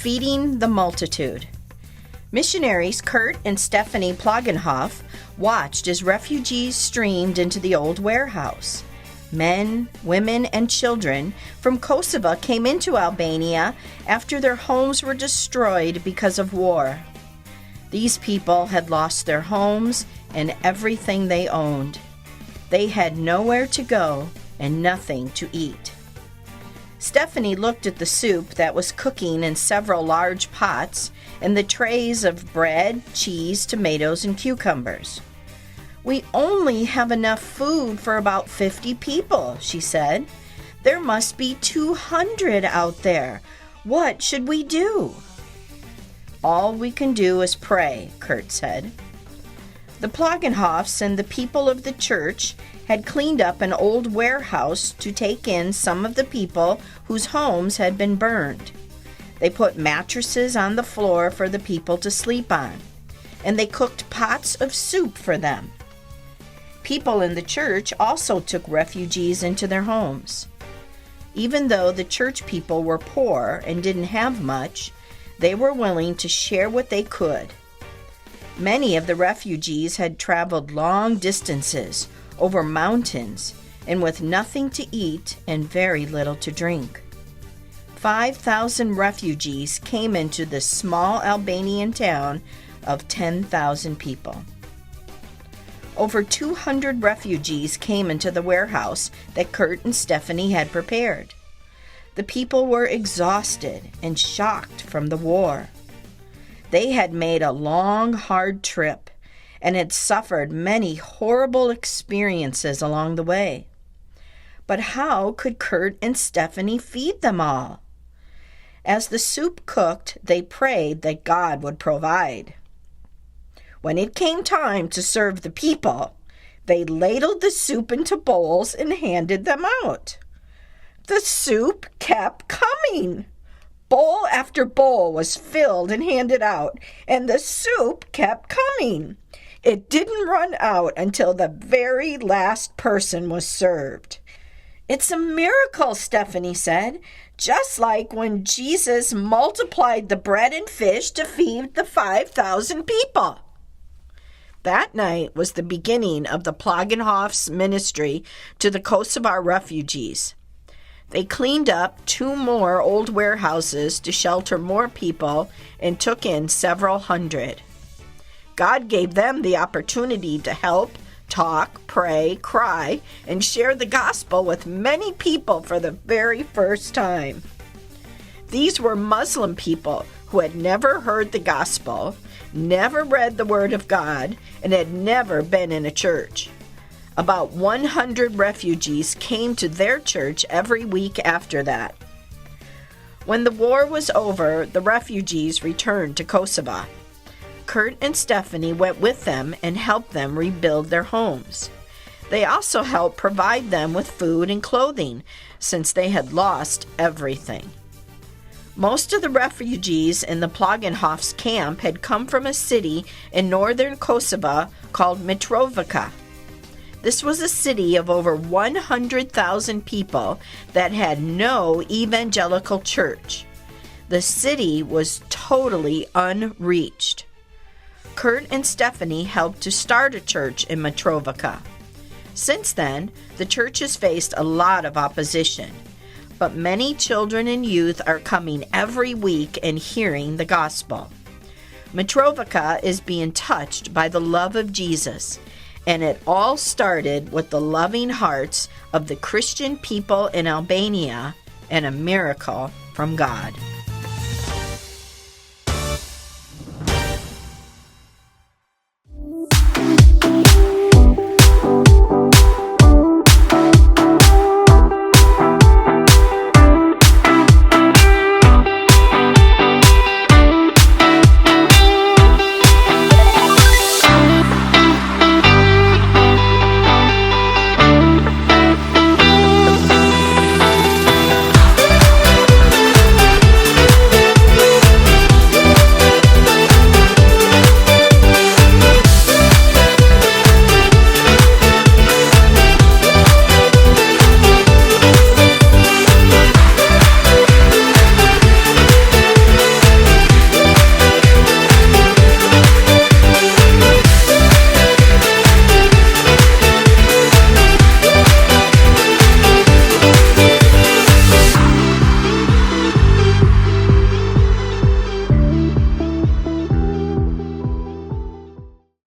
feeding the multitude. Missionaries Kurt and Stephanie Plagenhoff watched as refugees streamed into the old warehouse. Men, women, and children from Kosovo came into Albania after their homes were destroyed because of war. These people had lost their homes and everything they owned. They had nowhere to go and nothing to eat. Stephanie looked at the soup that was cooking in several large pots and the trays of bread, cheese, tomatoes, and cucumbers. "We only have enough food for about 50 people," she said. "There must be 200 out there. What should we do?" "All we can do is pray," Kurt said. The Plagenhoffs and the people of the church had cleaned up an old warehouse to take in some of the people whose homes had been burned. They put mattresses on the floor for the people to sleep on, and they cooked pots of soup for them. People in the church also took refugees into their homes. Even though the church people were poor and didn't have much, they were willing to share what they could. Many of the refugees had traveled long distances over mountains and with nothing to eat and very little to drink. 5,000 refugees came into this small Albanian town of 10,000 people. Over 200 refugees came into the warehouse that Kurt and Stephanie had prepared. The people were exhausted and shocked from the war. They had made a long, hard trip and had suffered many horrible experiences along the way. But how could Kurt and Stephanie feed them all? As the soup cooked, they prayed that God would provide. When it came time to serve the people, they ladled the soup into bowls and handed them out. The soup kept coming. Bowl after bowl was filled and handed out, and the soup kept coming. It didn't run out until the very last person was served. "It's a miracle," Stephanie said, "just like when Jesus multiplied the bread and fish to feed the 5,000 people." That night was the beginning of the Plagenhoffs' ministry to the Kosovar refugees. They cleaned up 2 more old warehouses to shelter more people and took in several hundred. God gave them the opportunity to help, talk, pray, cry, and share the gospel with many people for the very first time. These were Muslim people who had never heard the gospel, never read the Word of God, and had never been in a church. About 100 refugees came to their church every week after that. When the war was over, the refugees returned to Kosovo. Kurt and Stephanie went with them and helped them rebuild their homes. They also helped provide them with food and clothing, since they had lost everything. Most of the refugees in the Plagenhoffs camp had come from a city in northern Kosovo called Mitrovica. This was a city of over 100,000 people that had no evangelical church. The city was totally unreached. Kurt and Stephanie helped to start a church in Mitrovica. Since then, the church has faced a lot of opposition, but many children and youth are coming every week and hearing the gospel. Mitrovica is being touched by the love of Jesus, and it all started with the loving hearts of the Christian people in Albania and a miracle from God.